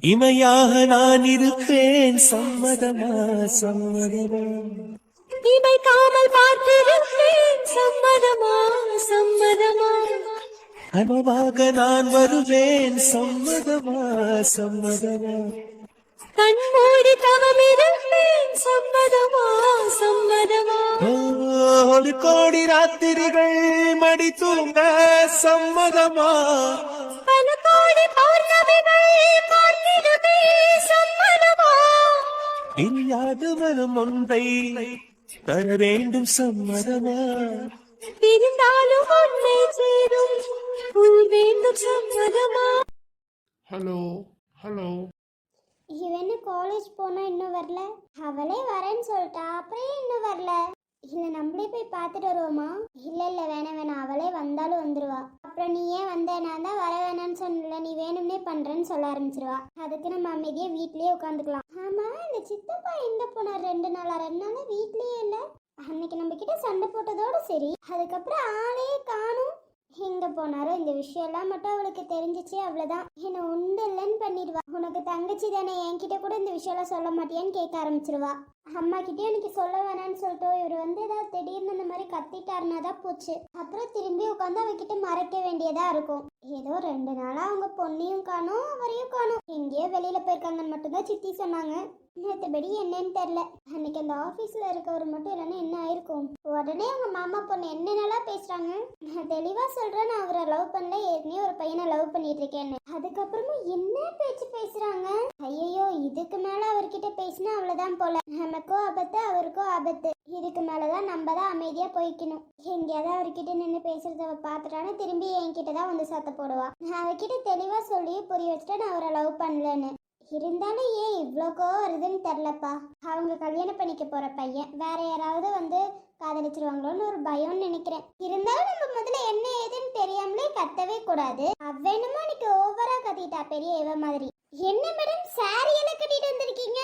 இமையாக நான் இருப்பேன், சம்மதமா சம்மதமா. இமைக்காமல் பார்த்திருப்பேன், சம்மதமா சம்மதமா. கனவாக நான் வருவேன், சம்மதமா சம்மதமா. கண்மூடி தவமிருப்பேன், சம்மதமா சம்மதமா. ஒரு கோடி ராத்திரிகள் மடி தூங்க சம்மதமா. பல கோடி பௌர்ணமிகள் பார்த்திடுமே, சம்மதமா. இல்லாது வரும் ஒன்றை தர வேண்டும், சம்மதமா. பிரிந்தாலும் உன்னை சேரும் உள் வேண்டும், சம்மதமா. Hello hello. இவனு காலேஜ் போனா இன்னும் வரல. அவளே வரேன்னு சொல்லிட்டா, அப்புறம் இன்னும் வரல. இல்ல நம்மளே போய் பார்த்துட்டு வருவோமா? இல்ல இல்ல வேணாம் வேணாம், அவளே வந்தாலும் வந்துருவா. அப்புறம் நீ ஏன் வந்த, நான் தான் வர வேணான்னு சொன்னல, நீ வேணும்னே பண்றேன்னு சொல்ல ஆரம்பிச்சிருவா. அதுக்கு நம்ம அமைதியா வீட்லயே உட்காந்துக்கலாம். ஆமா, இந்த சித்தப்பா எங்க போனார்? 2 நாளா வீட்லயே இல்ல. அன்னைக்கு நம்ம கிட்ட சண்டை போட்டதோட சரி, அதுக்கப்புறம் ஆளே காணும். எங்க போனாரோ? இந்த விஷயம் எல்லாம் மட்டும் அவளுக்கு தெரிஞ்சிச்சு, அவ்வளவுதான். என்ன உண்டு இல்லைன்னு பண்ணிடுவா. உனக்கு தங்கச்சி தானே, என்கிட்ட கூட இந்த விஷயம் எல்லாம் சொல்ல மாட்டியான்னு கேட்க ஆரம்பிச்சிருவா. அம்மா கிட்டே எனக்கு சொல்ல வேணான்னு சொல்லிட்டு இவர் ஏதாவது திடீர்னு இந்த மாதிரி கத்திட்டாருன்னா தான் போச்சு. அப்புறம் திரும்பி உட்காந்து அவகிட்ட மறைக்க வேண்டியதா இருக்கும். ஏதோ 2 நாளா அவங்க பொண்ணையும் காணும், அவரையும் காணும். எங்கேயோ வெளியில போயிருக்காங்கன்னு மட்டும்தான் சித்தி சொன்னாங்க. மற்றபடி என்னன்னு தெரியல. அன்னைக்கு அந்த ஆபீஸ்ல இருக்கவர் மட்டும் இல்லைன்னா என்ன ஆயிருக்கும். உடனே அவங்க மாமா பொண்ணு என்னென்னலாம் பேசுறாங்க. நான் தெளிவா சொல்றேன், நான் அவரை லவ் பண்ணல, ஏற்கனவே ஒரு பையனை லவ் பண்ணிட்டு இருக்கேன்னு. அதுக்கப்புறமும் என்ன பேச்சு பேசுறாங்க. ஐயோ, இதுக்கு மேல அவர்கிட்ட பேசினா அவ்வளவுதான் போல. நமக்கோ ஆபத்து, அவருக்கோ ஆபத்து. இதுக்கு மேலதான் நம்ம தான் அமைதியா போய்க்கணும். எங்கேயாவது அவர்கிட்ட நின்று பேசுறத அவ பாத்துட்டான்னு திரும்பி என்கிட்ட தான் வந்து சத்த போடுவா. நான் அவகிட்ட தெளிவா சொல்லி புரிய வச்சுட்டு நான் அவரை லவ் பண்ணலன்னு. இருந்தாலும் ஏன் இவ்வளோக்கோ வருதுன்னு தெரிலப்பா. அவங்க கல்யாணம் பண்ணிக்க போற பையன் வேற யாராவது காதலிச்சிருவாங்களோன்னு ஒரு பயம்னு நினைக்கிறேன். இருந்தாலும் நம்ம முதல்ல என்ன ஏதுன்னு தெரியாமலே கத்தவே கூடாது. அவ்வளவுமா இன்னைக்கு ஓவரா கத்திட்டா பெரிய இவ மாதிரி. என்ன மேடம் சாரி எல்லாம் கட்டிட்டு வந்திருக்கீங்க?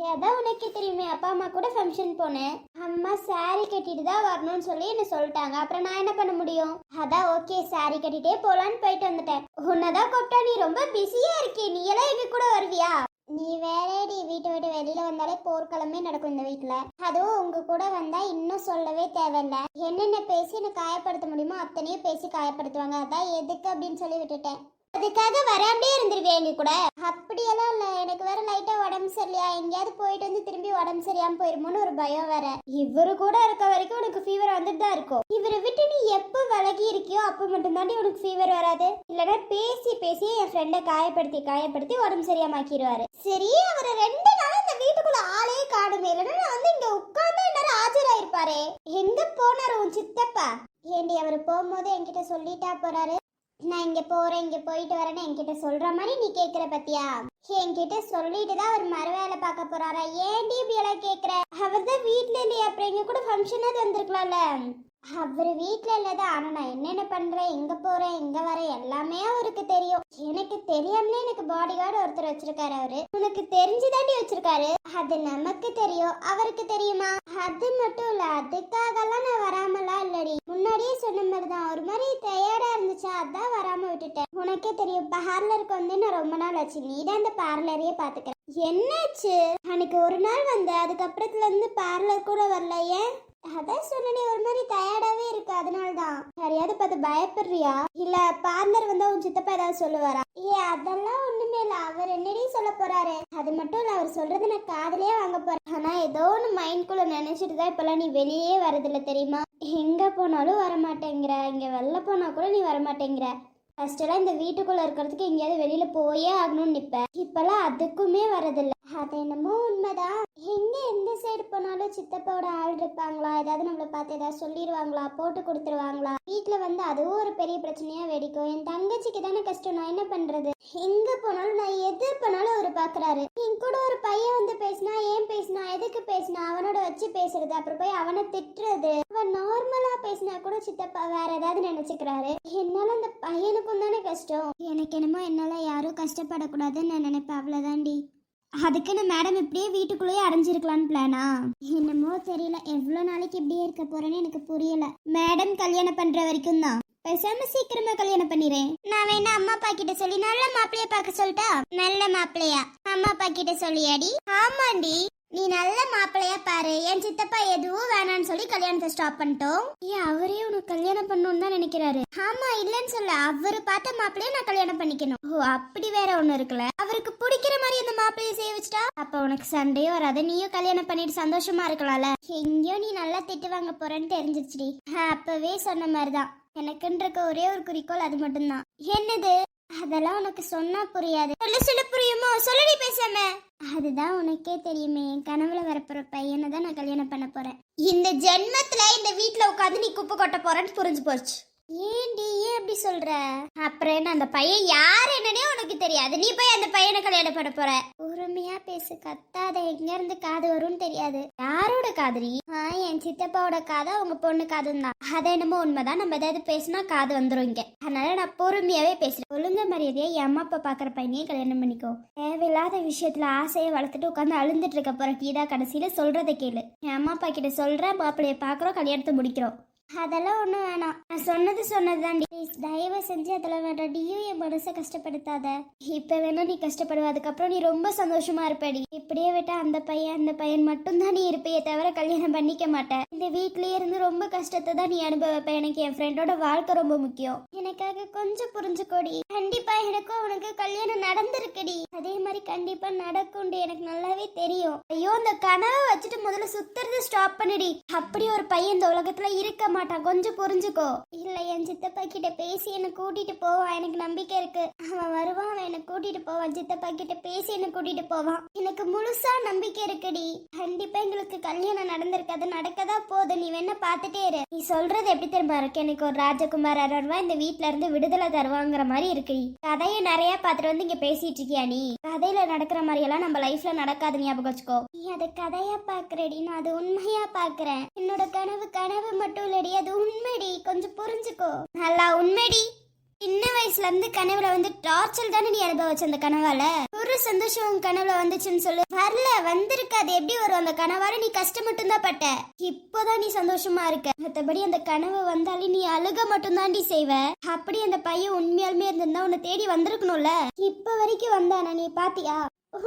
ஏதான் உனக்கே தெரியுமே, அப்பா அம்மா கூட ஃபங்க்ஷன் போனேன். அம்மா சாரி கட்டிட்டு தான் வரணும்னு சொல்லி என்ன சொல்லிட்டாங்க. அப்புறம் நான் என்ன பண்ண முடியும்? அதான் ஓகே சாரி கட்டிட்டே போலான்னு போயிட்டு வந்துட்டேன். உன்னதான் கூப்பிட்டா நீ ரொம்ப பிஸியா இருக்கே, நீ எல்லாம் எங்க கூட வருவியா? நீ வேறடி, வீட்டை விட்டு வெளியில வந்தாலே போர்க்களமே நடக்கும் இந்த வீட்டுல. அதுவும் உங்க கூட வந்தா இன்னும் சொல்லவே தேவையில்ல. என்னென்ன பேசி என்ன காயப்படுத்த முடியுமோ அத்தனையும் பேசி காயப்படுத்துவாங்க. அதான் எதுக்கு அப்படின்னு சொல்லி விட்டுட்டேன். அதுக்காக வராமலே இருந்துருவியா எங்க கூட? அப்படியெல்லாம் இல்ல, எனக்கு வேற லைட்டா உடம்பு சரியில்லையா, எங்கேயாவது போயிட்டு வந்து திரும்பி உடம்பு சரியாம போயிருமோன்னு ஒரு பயம் வேற. இவரு கூட இருக்க வரைக்கும் உனக்கு ஃபீவர் வந்துட்டு தான் இருக்கும். இவரை விட்டு நீ எப்ப விலகி இருக்கியோ அப்ப மட்டும் தாண்டி உனக்கு ஃபீவர் வராது. இல்லைன்னா பேசி பேசி என் ஃப்ரெண்டை காயப்படுத்தி உடம்பு சரியாமாக்கிடுவாரு. சரி, அவர் 2 நாளா இந்த வீட்டுக்குள்ள ஆளே காணுமே, இல்லைன்னா நான் வந்து இங்க உட்கார்ந்து எல்லாரும் ஆஜராயிருப்பாரு. எங்க போனாரு உன் சித்தப்பா? ஏண்டி அவர் போகும்போது என்கிட்ட சொல்லிட்டா போறாரு, நான் இங்க போறேன் இங்க போயிட்டு வரேன்னு என்கிட்ட சொல்ற மாதிரி நீ கேக்குற பத்தியா? என்கிட்ட சொல்லிட்டு தான் அவர் மறுவேலை பார்க்க போறாரா? ஏன்டி இப்படி எல்லாம் கேக்குற? அவர் தான் வீட்டுல இல்லையா, அப்புறம் எங்க கூட ஃபங்க்ஷனாவது வந்திருக்கலாம்ல. அவர் வீட்டுல இல்லதான். ஆனா நான் என்னென்ன பண்றேன், எங்க போறேன் எங்க வரேன் எல்லாமே அவருக்கு தெரியும். எனக்கு தெரியாமலே எனக்கு பாடி கார்டு ஒருத்தர் வச்சிருக்காரு. அவரு உனக்கு தெரிஞ்சுதாண்டி வச்சிருக்காரு. அது நமக்கு தெரியும், அவருக்கு தெரியுமா? அது மட்டும் இல்ல, அதுக்காகலாம் நான் வராமலாம் இல்லடி. முன்னாடியே சொன்ன மாதிரிதான் ஒரு மாதிரி டயர்டா இருந்துச்சா, அதான் வராம விட்டுட்டேன். உனக்கே தெரியும், பார்லருக்கு வந்து நான் ரொம்ப நாள் ஆச்சு. நீ தான் அந்த பார்லரையே பாத்துக்கிற. என்னாச்சு? அன்னைக்கு ஒரு நாள் வந்த, அதுக்கப்புறத்துல இருந்து பார்லர் கூட வரல. ஏன்? அதான் சொன்னே, ஒரு மாதிரி டயர்டாவே இருக்கு, அதனாலதான். யாரையாவது பார்த்து பயப்படுறியா? இல்ல பார்லர் வந்தா உன் சித்தப்பா ஏதாவது சொல்லுவாரா? அதெல்லாம் ஒண்ணுமே இல்ல. அவர் என்னடி சொல்ல போறாரு? அது மட்டும் இல்ல, அவர் சொல்றது நான் காதலியே வாங்க போறேன். ஆனா ஏதோ ஒண்ணு மைண்ட்குள்ள நினைச்சிட்டு தான் இப்பெல்லாம் நீ வெளியே வரதில்ல தெரியுமா? எங்க போனாலும் வரமாட்டேங்கிற, இங்க வெளில போனா கூட நீ வரமாட்டேங்கிற. ஃபர்ஸ்ட் எல்லாம் இந்த வீட்டுக்குள்ள இருக்கிறதுக்கு எங்கேயாவது வெளியில போயே ஆகணும்னு நிப்ப. இப்பெல்லாம் அதுக்குமே வரதில்ல. அது என்னமோ உண்மைதான். எங்க எந்த சைடு போனாலும் சித்தப்பாவோட ஆள் இருப்பாங்களா? ஏதாவது நம்மளை பார்த்து ஏதாவது சொல்லிடுவாங்களா? போட்டு கொடுத்துருவாங்களா? வீட்டுல வந்து அதுவும் ஒரு பெரிய பிரச்சனையா வெடிக்கும். என் தங்கச்சிக்கு தானே கஷ்டம், நான் என்ன பண்றது? எங்க போனாலும் நான் எது பண்ணாலும் அவரு பாக்குறாரு. என் கூட ஒரு பையன் வந்து பேசினா, ஏன் பேசினா, எதுக்கு பேசினா, அவனோட வச்சு பேசுறது, அப்புறம் போய் அவனை திட்டுறது. அவன் நார்மலா பேசினா கூட சித்தப்பா வேற ஏதாவது நினைச்சுக்கிறாரு. என்னால அந்த பையனுக்கும் தானே கஷ்டம். எனக்கு என்னமோ என்னால யாரும் கஷ்டப்படக்கூடாதுன்னு நான் நினைப்பேன், அவ்வளவுதாண்டி. அதுக்குன்னு மேடம் இப்படியே வீட்டுக்குள்ளேயே அடைஞ்சிருக்கலான்னு பிளானா? என்னமோ தெரியல, எவ்வளோ நாளைக்கு இப்படியே இருக்க போறேன்னு எனக்கு புரியல. மேடம் கல்யாணம் பண்ற வரைக்கும் தான். பேசாம சீக்கிரமா கல்யாணம் பண்ணிடுறேன். நான் வேணா அம்மா அப்பா கிட்ட சொல்லி நல்ல மாப்பிள்ளைய பார்க்க சொல்லட்டா? நல்ல மாப்பிள்ளையா அம்மா அப்பா கிட்ட சொல்லியாடி? ஆமாண்டி, நீ நல்ல மாப்பிள்ளையா பாரு. என் சித்தப்பா எதுவும் வேணான்னு சொல்லி கல்யாணத்தை ஸ்டாப் பண்ணிட்டோம். ஏன் அவரே உனக்கு கல்யாணம் பண்ணணும்னு தான் நினைக்கிறாரு? ஆமா, இல்லன்னு சொல்ல, அவரு பார்த்த மாப்பிள்ளைய நான் கல்யாணம் பண்ணிக்கணும். ஓ, அப்படி வேற ஒண்ணு இருக்குல்ல. அவருக்கு பிடிக்கிற மாதிரி அந்த மாப்பிள்ளைய செய்ய வச்சுட்டா அப்ப உனக்கு சண்டையும் வராது, நீயும் கல்யாணம் பண்ணிட்டு சந்தோஷமா இருக்கலாம்ல. எங்கேயோ நீ நல்லா திட்டு வாங்க போறேன்னு தெரிஞ்சிருச்சுடி. அப்பவே சொன்ன மாதிரிதான், எனக்குன்ற ஒரே ஒரு குறிக்கோள் அது மட்டும்தான். என்னது? அதெல்லாம் உனக்கு சொன்னா புரியாது. சொல்ல புரியுமோ? சொல்லடி பேசாம. அதுதான் உனக்கே தெரியுமே, என் கனவுல வரப்போற பையனை தான் நான் கல்யாணம் பண்ண போறேன். இந்த ஜென்மத்துல இந்த வீட்டுல உட்காந்து நீ குப்பை கொட்ட போறேன்னு புரிஞ்சு போச்சு. ஏன்டி ஏன் அப்படி சொல்ற? அப்புறம் என்ன, அந்த பையன் யார் என்னன்னே உனக்கு தெரியாது, நீ போய் அந்த பையனை கல்யாணம் பண்ண போற? பொறுமையா பேசு, கத்தாத. எங்க இருந்து காது வரும்னு தெரியாது. யாரோட காதுரி? என் சித்தப்பாவோட காதா உங்க பொண்ணு காதும் தான். அது என்னமோ உண்மைதான், நம்ம ஏதாவது பேசினா காது வந்துரும் இங்க. அதனால நான் பொறுமையாவே பேசுறேன். ஒழுங்க மரியாதையா என் அம்மா அப்பா பாக்குற பையனையே கல்யாணம் பண்ணிக்கோ. தேவையில்லாத விஷயத்துல ஆசையை வளர்த்துட்டு உட்காந்து அழுந்துட்டு இருக்க போற கீதா, கடைசியில சொல்றதை கேளு. என் அம்மா அப்பா கிட்ட சொல்ற, மாப்பிள்ளைய பாக்குறோம், கல்யாணத்தை முடிக்கிறோம். அதெல்லாம் ஒன்றும் வேணாம், நான் சொன்னதுதான். ப்ளீஸ் தயவு செஞ்சு அதெல்லாம் வேண்டாடியும் என் மனசை கஷ்டப்படுத்தாத. இப்போ வேணா நீ கஷ்டப்படுவ, அதுக்கப்புறம் நீ ரொம்ப சந்தோஷமா இருப்படி. இப்படியே விட்டா அந்த பையன் மட்டும்தான் நீ இருப்பையே தவிர கல்யாணம் பண்ணிக்க மாட்டேன். இந்த வீட்லயே இருந்து ரொம்ப கஷ்டத்தை தான் நீ அனுபவிப்ப. எனக்கு என் ஃப்ரெண்டோட வாழ்க்கை ரொம்ப முக்கியம். எனக்காக கொஞ்சம் புரிஞ்சுக்கோடி. கண்டிப்பா எனக்கும் உனக்கு கல்யாணம் நடந்திருக்குடி, அதே மாதிரி கண்டிப்பா நடக்கும்டி, எனக்கு நல்லாவே தெரியும். ஐயோ, அந்த கனவை வச்சுட்டு முதல்ல சுத்துறது ஸ்டாப் பண்ணிடி. அப்படி ஒரு பையன் இந்த உலகத்துல இருக்க மாட்டான், கொஞ்சம் புரிஞ்சுக்கோ. இல்ல, என் சித்தப்பா கிட்ட பேசி என்ன கூட்டிட்டு போவான், எனக்கு நம்பிக்கை இருக்கு. அவன் வருவான், அவன் என்ன கூட்டிட்டு போவான். சித்தப்பா கிட்ட பேசி என்ன கூட்டிட்டு போவான், எனக்கு முழுசா நம்பிக்கை இருக்குடி. கண்டிப்பா எங்களுக்கு கல்யாணம் நடந்திருக்காது, நடக்கதா போகுது. நீ வேணா பாத்துட்டே இரு. நீ சொல்றது எப்படி திரும்ப இருக்கு, எனக்கு ஒரு ராஜகுமார் அருவா இந்த வீட்டுல இருந்து விடுதலை தருவாங்கிற மாதிரி இருக்கு. கதையை நிறைய பாத்துட்டு வந்து இங்க பேசிட்டு இருக்கியா நீ? கதையில நடக்கிற மாதிரி எல்லாம் நம்ம லைஃப்ல நடக்காது, ஞாபகம் வச்சுக்கோ. நீ அதை கதையா பாக்குறடி, நான் அது உண்மையா பாக்குறேன். என்னோட கனவு மட்டும் இல்லடி, அது உண்மைடி, கொஞ்சம் புரிஞ்சுக்கோ. நல்லா உண்மைடி. சின்ன வயசுல இருந்து கனவுல வந்து டார்ச்சர் தானே நீ அனுபவிச்ச. அந்த கனவால ஒரு சந்தோஷம் உன் கனவுல வந்துச்சுன்னு சொல்லு. வரல, வந்திருக்கு. அது எப்படி வரும்? அந்த கனவால நீ கஷ்டம் மட்டும் தான் பட்ட, இப்போதான் நீ சந்தோஷமா இருக்க. மத்தபடி அந்த கனவு வந்தாலே நீ அழுக மட்டும் தாண்டி செய்வ. அப்படி அந்த பையன் உண்மையாலுமே இருந்திருந்தா உன்னை தேடி வந்திருக்கணும்ல. இப்ப வரைக்கும் வந்தானா நீ பாத்தியா?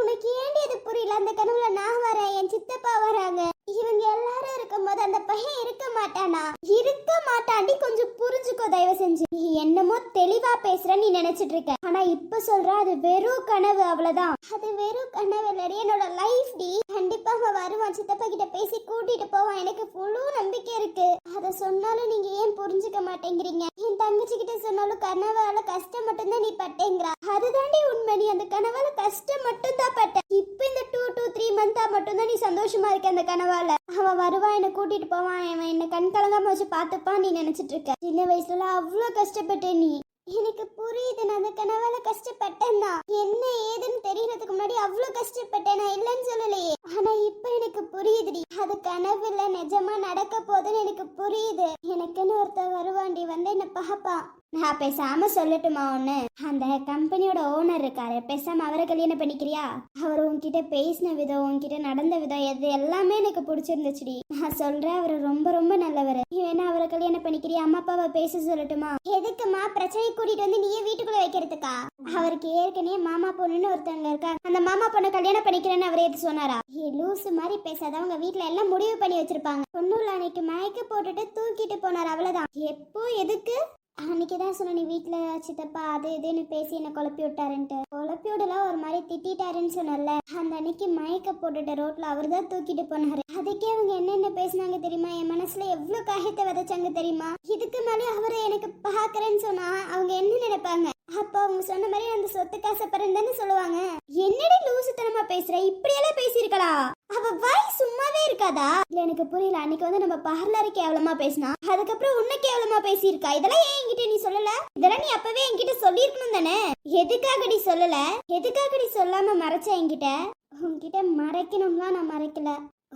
உனக்கு ஏண்டி அது புரியல? அந்த கனவுல நான் வரேன், என் சித்தப்பா வராங்க, இவங்க எல்லாரும் இருக்கும்போது அந்த பையன் இருக்க மாட்டானா? இருக்க மாட்டாண்டி, கொஞ்சம் புரிஞ்சுக்கோ தயவு செஞ்சு. நீ என்னமோ தெளிவா பேசுற நீ நினைச்சிட்டு இருக்க, ஆனா இப்ப சொல்ற அது வெறும் கனவு, அவ்வளவுதான். அது வெறும் கனவு இல்லடி, என்னோட லைஃப் டி. கண்டிப்பா அவன் வருவான், சித்தப்பா கிட்ட பேசி கூட்டிட்டு போவான், எனக்கு முழு நம்பிக்கை இருக்கு. அத சொன்னாலும் நீங்க ஏன் புரிஞ்சுக்க மாட்டேங்கிறீங்க? என் தங்கச்சி கிட்ட சொன்னாலும் கனவால கஷ்டம் மட்டும்தான் நீ பட்டேங்கிறா. அதுதாண்டி உண்மை, நீ அந்த கனவால கஷ்டம் மட்டும் தான் பட்ட. இப்ப இந்த 2 to 3 மந்தா மட்டும்தான் நீ சந்தோஷமா இருக்க. அந்த கனவால அவன் வருவான், என்ன கூட்டிட்டு போவான், அவன் என்ன கண் கலங்காம வச்சு பாத்துப்பான் நீ நினைச்சிட்டு இருக்க. சின்ன வயசுல அவ்வளவு கஷ்டப்பட்டேன் நீ. எனக்கு புரியுது, நான் அந்த கனவால கஷ்டப்பட்டேன் தான். என்ன ஏதுன்னு தெரியறதுக்கு முன்னாடி அவ்வளவு கஷ்டப்பட்டேன், நான் இல்லைன்னு சொல்லலையே. ஆனா இப்ப எனக்கு புரியுதுடி, அது கனவு இல்ல, நிஜமா நடக்க போதுன்னு எனக்கு புரியுது. எனக்குன்னு ஒருத்தர் வருவாண்டி, வந்து என்ன பாப்பா. நான் பேசாம சொல்லட்டுமா ஒண்ணு? அந்த கம்பெனியோட ஓனர் இருக்காரு, பேசாம அவரை கல்யாணம் பண்ணிக்கிறியா? அவர் உன்கிட்ட பேசின விதம், உன்கிட்ட நடந்த விதம், எது எல்லாமே எனக்கு பிடிச்சிருந்துச்சுடி. நான் சொல்றேன், அவர் ரொம்ப ரொம்ப நல்லவர். நீ வேணா அவரை கல்யாணம் பண்ணிக்கிறியா? அம்மா அப்பாவை பேச சொல்லட்டுமா? எதுக்குமா பிரச்சனை கூட்டிட்டு வந்து நீயே வீட்டுக்குள்ள வைக்கிறதுக்கா? அவருக்கு ஏற்கனவே மாமா பொண்ணுன்னு ஒருத்தவங்க இருக்காங்க, அந்த மாமா பொண்ணை கல்யாணம் பண்ணிக்கிறேன்னு அவர் எது சொன்னாரா? லூசு மாதிரி பேசாத, அவங்க வீட்டுல எல்லாம் முடிவு பண்ணி வச்சிருப்பாங்க. பொண்ணுள்ள அன்னைக்கு மயக்க போட்டுட்டு தூக்கிட்டு போனார், அவ்வளவுதான். எப்போ எதுக்கு? அன்னைக்குதான் சொன்ன, நீ வீட்டுல சித்தப்பா அது இதுன்னு பேசி என்ன குழப்பி விட்டாருன்ட்டு. குழப்பி விடல, ஒரு மாதிரி திட்டாருன்னு சொன்னல. அந்த அன்னைக்கு மயக்க போட்டுட்டு ரோட்ல அவர் தான் தூக்கிட்டு போனாரு. அதுக்கே அவங்க என்னென்ன பேசினாங்க தெரியுமா? என் மனசுல எவ்வளவு காயத்தை விதைச்சாங்க தெரியுமா? இதுக்கு மேலே அவரை எனக்கு பாக்குறேன்னு சொன்னா அவங்க என்ன நினைப்பாங்க? அப்ப அவங்க சொன்ன மாதிரி அந்த சொத்து காசப்படுறேன்னு தானே சொல்லுவாங்க. என்னடி லூசுத்தனமா பேசுற? இப்படியெல்லாம் பேசியிருக்கலா? அவ வாய் சும்மாவே இருக்காதா? இல்ல எனக்கு புரியல. அன்னைக்கு வந்து நம்ம பார்லரு கேவலமா பேசினா, அதுக்கப்புறம் உன்ன கேவலமா பேசியிருக்கா. இதெல்லாம் ஏன் என்கிட்ட நீ சொல்லல? இதெல்லாம் நீ அப்பவே என்கிட்ட சொல்லிருக்கணும் தானே? எதுக்காகடி சொல்லல? எதுக்காகடி சொல்லாம மறைச்ச என்கிட்ட? உன்கிட்ட மறைக்கணும்லாம் நான் மறைக்கல.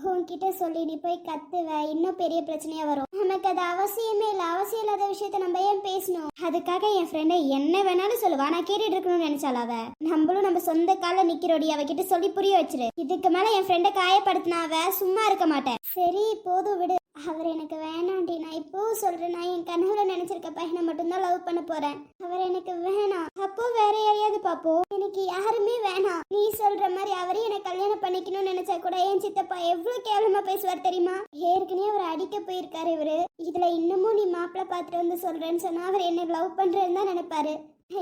உன்கிட்ட சொல்லி நீ போய் கத்துவ, இன்னும் பெரிய பிரச்சனையா வரும். நமக்கு அது அவசியமே இல்ல. அவசியம் இல்லாத விஷயத்த நம்ம ஏன் பேசணும்? அதுக்காக என் ஃப்ரெண்டை என்ன வேணாலும் சொல்லுவா, நான் கேட்டுட்டு இருக்கணும்னு நினைச்சால அவ. நம்மளும் நம்ம சொந்த கால நிக்கிறோடி, அவகிட்ட சொல்லி புரிய வச்சிரு. இதுக்கு மேல என் ஃப்ரெண்டை காயப்படுத்தினா அவ சும்மா இருக்க மாட்டேன். சரி போதும் விடு. அவர் எனக்கு வேணாண்டி. நான் இப்போ சொல்றேன், நான் என் கனவுல நினைச்சிருக்க பையனை மட்டும்தான் லவ் பண்ண போறேன். அவர் எனக்கு வேணாம். அப்போ வேற யாரையாவது பாப்போம். எனக்கு யாருமே வேணாம். நீ சொல்ற மாதிரி அவரே எனக்கு கல்யாணம் பண்ணிக்கணும்னு நினைச்சா கூட என் சித்தப்பா எவ்வளவு கேவலமா பேசுவார் தெரியுமா? ஏற்கனவே அவர் அடிக்க போயிருக்காரு இவரு. இதுல இன்னமும் நீ மாப்பிள்ளை பார்த்துட்டு வந்து சொல்றேன்னு சொன்னா அவர் என்ன லவ் பண்றேன்னு தான் நினைப்பாரு.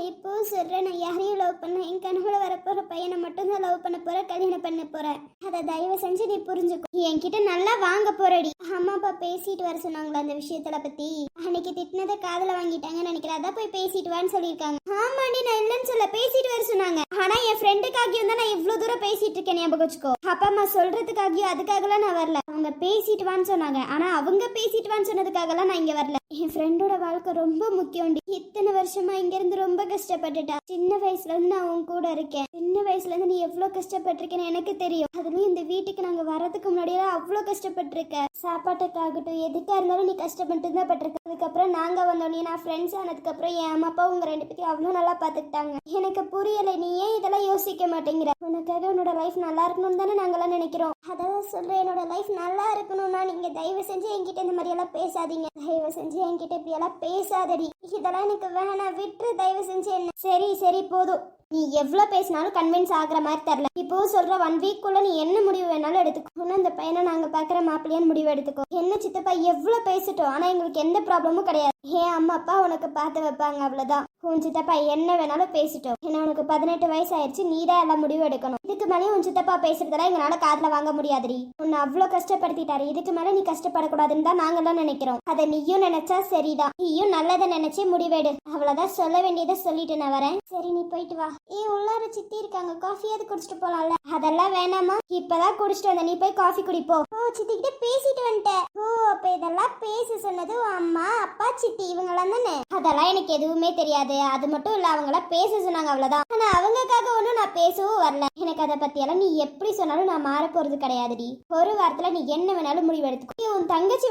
இப்போ சொல்றேன், நான் யாரையும் லவ் பண்ண, என் கனவுல வரப்போற பையனை மட்டும் தான் லவ் பண்ண போறேன், கல்யாணம் பண்ண போறேன். அதை தயவு செஞ்சு நீ புரிஞ்சுக்கோ. என்கிட்ட நல்லா வாங்க போறடி. அம்மா அப்பா பேசிட்டு வர சொன்னாங்களா அந்த விஷயத்துல பத்தி? அன்னைக்கு திட்டினதை காதுல வாங்கிட்டாங்கன்னு நினைக்கிறேன். அதான் போய் பேசிட்டு வான்னு சொல்லியிருக்காங்க. ஆமாண்டி, நான் இல்லைன்னு சொல்ல, பேசிட்டு வர சொன்னாங்க. ஆனா என் ஃப்ரெண்டுக்காகியும் தான் நான் இவ்வளவு தூரம் பேசிட்டு இருக்கேன், ஞாபகம் வச்சுக்கோ. அப்பா அம்மா சொல்றதுக்காகியும் அதுக்காகலாம் நான் வரல. அவங்க பேசிட்டு வான்னு சொன்னாங்க. ஆனா அவங்க பேசிட்டு வான்னு சொன்னதுக்காகலாம் நான் இங்க வரல. என் ஃப்ரெண்டோட வாழ்க்கை ரொம்ப முக்கியம். இத்தனை வருஷமா இங்க இருந்து ரொம்ப கஷ்டப்பட்டுட்டா. சின்ன வயசுல இருந்து நான் உன் கூட இருக்கேன். சின்ன வயசுல இருந்து நீ எவ்வளவு கஷ்டப்பட்டிருக்கேன்னு எனக்கு தெரியும். அதுலயும் இந்த வீட்டுக்கு நாங்க வர்றதுக்கு முன்னாடியே அவ்வளவு கஷ்டப்பட்டிருக்க. சாப்பாட்டுக்காகட்டும் எதுக்கா இருந்தாலும் நீ கஷ்டப்பட்டு தான் பட்டிருக்க. அதுக்கப்புறம் நாங்க வந்தோடனே நான் ஃப்ரெண்ட்ஸ் ஆனதுக்கு அப்புறம் என் அம்மா அப்பா உங்க ரெண்டு பேத்தையும் அவ்வளவு நல்லா பாத்துக்கிட்டாங்க. எனக்கு புரியல, நீ ஏன் இதெல்லாம் யோசிக்க மாட்டேங்கிற? உனக்காக உன்னோட லைஃப் நல்லா இருக்கணும்னு தானே நாங்கெல்லாம் நினைக்கிறோம். அதான் சொல்றேன், என்னோட லைஃப் நல்லா இருக்கணும்னா நீங்க தயவு செஞ்சு என்கிட்ட இந்த மாதிரி எல்லாம் பேசாதீங்க. தயவு செஞ்சு என்கிட்ட இப்படி எல்லாம் பேசாதடி. இதெல்லாம் எனக்கு வேணாம், விட்டுரு தயவு செஞ்சு. என்ன சரி சரி போதும். நீ எவ்வளவு பேசினாலும் கன்வின்ஸ் ஆகுற மாதிரி தெரியல. இப்போ சொல்ற 1 வீக்குள்ள நீ என்ன முடிவு வேணாலும் எடுத்துக்கோ. அந்த பையனை நாங்க பாக்குற மாப்பிள்ளையான்னு முடிவு எடுத்துக்கோ. என்ன சித்தப்பா எவ்வளவு பேசிட்டோம், ஆனா எங்களுக்கு எந்த ப்ராப்ளமும் கிடையாது. ஏன் அம்மா அப்பா உனக்கு பார்த்து வைப்பாங்க, அவ்வளவுதான். உன் சித்தப்பா என்ன வேணாலும் பேசிட்டோம். ஏன்னா உனக்கு 18 வயசு ஆயிடுச்சு, நீ தான் எல்லாம் முடிவு எடுக்கணும். இதுக்கு மேலே உன் சித்தப்பா பேசுறதெல்லாம் எங்களால காதுல வாங்க முடியாதுடி. உன்னை அவ்வளவு கஷ்டப்படுத்திட்டாரு. இதுக்கு மேல நீ கஷ்டப்படக்கூடாதுன்னு தான் நாங்கெல்லாம் நினைக்கிறோம். அதை நீயும் நினைச்சா சரிதான். நீயும் நல்லதை நினைச்சே முடிவெடு. அவ்வளவுதான், சொல்ல வேண்டியதை சொல்லிட்டு நான் வரேன். சரி நீ போயிட்டு வா. உள்ளார சித்தி இருக்காங்க, காஃபியாவது குடிச்சிட்டு போலாம்ல? அதெல்லாம் வேணாமா, இப்பதான் குடிச்சிட்டு வந்த, நீ போய் காஃபி குடிப்போ. ஓ சித்தி கிட்ட பேசிட்டு வந்துட்டேன். ஓ அப்ப இதெல்லாம் பேச சொன்னது அம்மா அப்பா சித்தி இவங்களாம் தானே? அதெல்லாம் எனக்கு எதுவுமே தெரியாது. அது மட்டும் இல்ல, அவங்கள பேச சொன்னாங்க, அவ்வளவுதான். ஆனா அவங்களுக்காக ஒன்றும் நான் பேசவும் வரல. எனக்கு அதை பத்தி எல்லாம் நீ எப்படி சொன்னாலும் நான் மாற போறது கிடையாதுடி. ஒரு வாரத்துல நீ என்ன வேணாலும் முடிவு எடுத்துக்கோ. உன் தங்கச்சி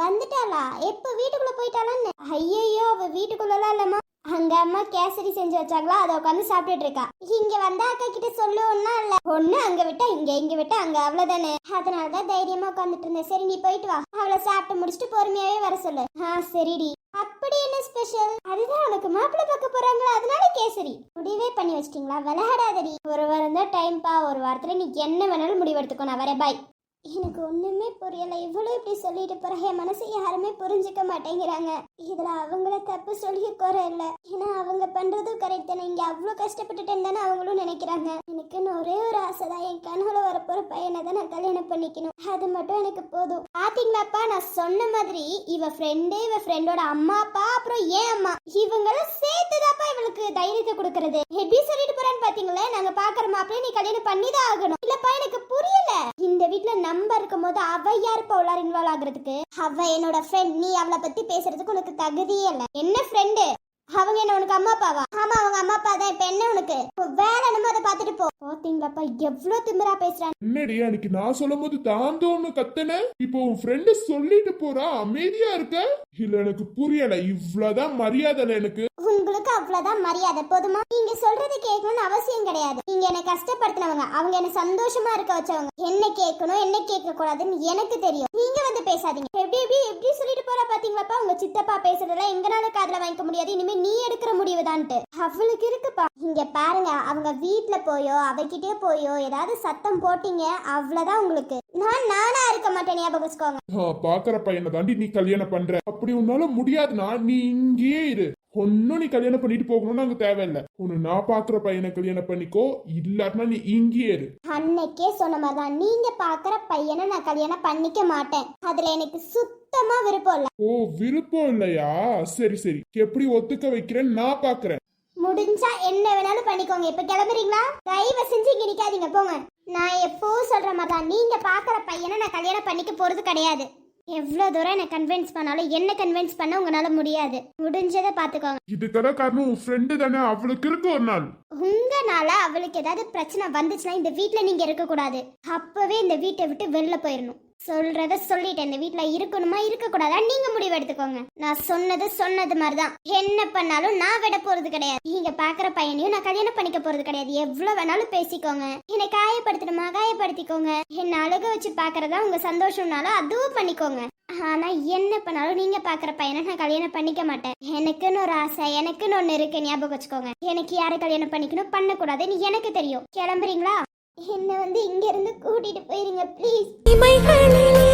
வந்துட்டாளா? எப்ப வீட்டுக்குள்ள போயிட்டாளான்னு? ஐயோ, அவ வீட்டுக்குள்ளலாம் இல்லம்மா. அங்க அம்மா கேசரி செஞ்சு வச்சாங்களா, அதை உட்காந்து சாப்பிட்டுட்டு இருக்கா. இங்க வந்தா அக்கா கிட்ட சொல்லுவோம்னா இல்ல, ஒண்ணு அங்க விட்டா இங்க விட்டா அங்க, அவ்வளவுதானே. அதனாலதான் தைரியமா உட்காந்துட்டு இருந்தேன். சரி நீ போயிட்டு வா. அவளை சாப்பிட்டு முடிச்சுட்டு பொறுமையாவே வர சொல்லு. சரிடி. அப்படி என்ன ஸ்பெஷல்? அதுதான் உனக்கு மாப்பிள்ளை பார்க்க போறாங்களா, அதனால கேசரி. முடிவே பண்ணி வச்சிட்டீங்களா? விளையாடாதடி. ஒரு வாரம் தான் டைம் பா. ஒரு வாரத்துல நீ என்ன வேணாலும் முடிவு எடுத்துக்கோ. நான் வரேன், பாய். எனக்கு ஒண்ணுமே புரியல. இவ்வளவு இப்படி சொல்லிட்டு போற என் மனசை யாருமே புரிஞ்சுக்க மாட்டேங்கிறாங்க. இதுல அவங்கள தப்பு சொல்லி குறை இல்ல. ஏன்னா அவங்க பண்றதும் கரெக்ட் தானே. இங்க அவ்வளவு கஷ்டப்பட்டுட்டேன்னு தானே அவங்களும் நினைக்கிறாங்க. எனக்குன்னு ஒரே ஒரு ஆசை தான், என் கனவுல வரப்போற பையனை தான் நான் கல்யாணம் பண்ணிக்கணும். அது மட்டும் எனக்கு போதும். பாத்தீங்களாப்பா, நான் சொன்ன மாதிரி இவ ஃப்ரெண்டு, இவ ஃப்ரெண்டோட அம்மா அப்பா, அப்புறம் ஏன் அம்மா, இவங்களும் சேர்த்துதாப்பா இவளுக்கு தைரியத்தை கொடுக்கறது. எப்படி சொல்லிட்டு போறான்னு பாத்தீங்களே? நாங்க பாக்குற மாப்பிள்ளை நீ கல்யாணம் பண்ணிதான் ஆகணும். இல்லப்பா எனக்கு புரியல. இந்த வீட்டுல நம்ப இருக்கும் போது அவ யாருப்பா உள்ளார இன்வால்வ் ஆகுறதுக்கு? அவ என்னோட ஃப்ரெண்ட். நீ அவளை பத்தி பேசுறதுக்கு உனக்கு தகுதியே இல்ல. என்ன ஃப்ரெண்டு? அவங்க என்ன உனக்கு அம்மா அப்பாவா? ஆமா அவங்க அம்மா அப்பா தான். இப்ப என்ன உனக்கு வேலை? நம்ம அதை பாத்துட்டு போ. பாத்தீங்களாப்பா எவ்வளவு திமிரா பேசுறான். என்னடி அன்னைக்கு நான் சொல்லும் போது தாந்தோன்னு கத்தன, இப்போ உன் ஃப்ரெண்டு சொல்லிட்டு போறா, அமைதியா இருக்க? இல்ல எனக்கு புரியல. இவ்வளவுதான் மரியாதை எனக்கு. உங்களுக்கு அவ்வளவுதான் மரியாதை, போதுமா? நீங்க சொல்றது கேட்கணும்னு அவசியம் கிடையாது. நீங்க என்ன கஷ்டப்படுத்தினவங்க, அவங்க என்ன சந்தோஷமா இருக்க வச்சவங்க. என்ன கேட்கணும் என்ன கேட்க கூடாதுன்னு எனக்கு தெரியும். நீங்க வந்து பேசாதீங்க. எப்படி சொல்லிட்டு போறா பாத்தீங்களாப்பா? உங்க சித்தப்பா பேசுறதெல்லாம் எங்கனால காதுல வாங்கிக்க முடியாது. இனிமே நீ எடுக்கிற முடிவு தான்ட்டு அவளுக்கு இருக்குப்பா. இங்க பாருங்க, அவங்க வீட்டுல போயோ அவகிட்டே போயோ ஏதாவது சத்தம் போட்டீங்க, அவ்வளவுதான் உங்களுக்கு. நானா இருக்க மாட்டேன், ஞாபகம் வச்சுக்கோங்க. பாக்குற பையனை தாண்டி நீ கல்யாணம் பண்ற. அப்படி உன்னால முடியாதுன்னா நீ இங்கேயே இரு. ஒன்னும் நீ கல்யாணம் பண்ணிட்டு போகணும்னு அங்க தேவையில்லை. ஒன்னு நான் பாக்குற பையனை கல்யாணம் பண்ணிக்கோ, இல்லாட்டினா நீ இங்கேயே இரு. அன்னைக்கே சொன்ன மாதிரிதான், நீங்க பாக்குற பையனை நான் கல்யாணம் பண்ணிக்க மாட்டேன். அதுல எனக்கு சுத்தமா விருப்பம் இல்ல. ஓ விருப்பம் இல்லையா? சரி சரி, எப்படி ஒத்துக்க வைக்கிறேன்னு நான் பாக்குறேன். முடிஞ்சா என்ன வேணாலும் பண்ணிக்கோங்க. இப்ப கிளம்புறீங்களா? தயவு செஞ்சு இங்க நிக்காதீங்க, போங்க. நான் எப்பவும் சொல்ற மாதிரிதான், நீங்க பாக்குற பையனை நான் கல்யாணம் பண்ணிக்க போறது கிடையாது. எவ்வளவு தூரம் என்ன கன்வின்ஸ் பண்ணாலும் என்ன கன்வின்ஸ் பண்ண உங்களால முடியாது. முடிஞ்சதை பாத்துக்கோங்க. இதுக்கெல்லாம் காரணம் உன் ஃப்ரெண்டு தானே. அவளுக்கு இருக்கு ஒரு நாள். உங்கனால அவளுக்கு ஏதாவது பிரச்சனை வந்துச்சுன்னா இந்த வீட்டுல நீங்க இருக்க கூடாது. அப்பவே இந்த வீட்டை விட்டு வெளில போயிடணும். சொல்றத சொல்லிட்டேன். இந்த வீட்டுல இருக்கணுமா இருக்க கூடாதா நீங்க முடிவு எடுத்துக்கோங்க. நான் சொன்னது மாதிரிதான். என்ன பண்ணாலும் நான் விட போறது கிடையாது. நீங்க பாக்குற பையனையும் நான் கல்யாணம் பண்ணிக்க போறது கிடையாது. எவ்வளவு வேணாலும் பேசிக்கோங்க. என்னை காயப்படுத்தணுமா காயப்படுத்திக்கோங்க. என்ன அழுக வச்சு பாக்குறதா உங்க சந்தோஷம்னாலும் அதுவும் பண்ணிக்கோங்க. ஆனா என்ன பண்ணாலும் நீங்க பாக்குற பையனை நான் கல்யாணம் பண்ணிக்க மாட்டேன். எனக்குன்னு ஒரு ஆசை, எனக்குன்னு ஒண்ணு இருக்கு, ஞாபகம் வச்சுக்கோங்க. எனக்கு யாரை கல்யாணம் பண்ணிக்கணும் பண்ணக்கூடாதுன்னு எனக்கு தெரியும். கிளம்புறீங்களா? என்ன வந்து இங்க இருந்து கூட்டிட்டு போயிருங்க ப்ளீஸ். இமைகளிலே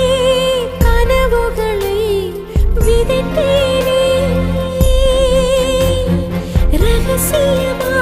கனவுகளை விதைத்தேனே ரகசியமா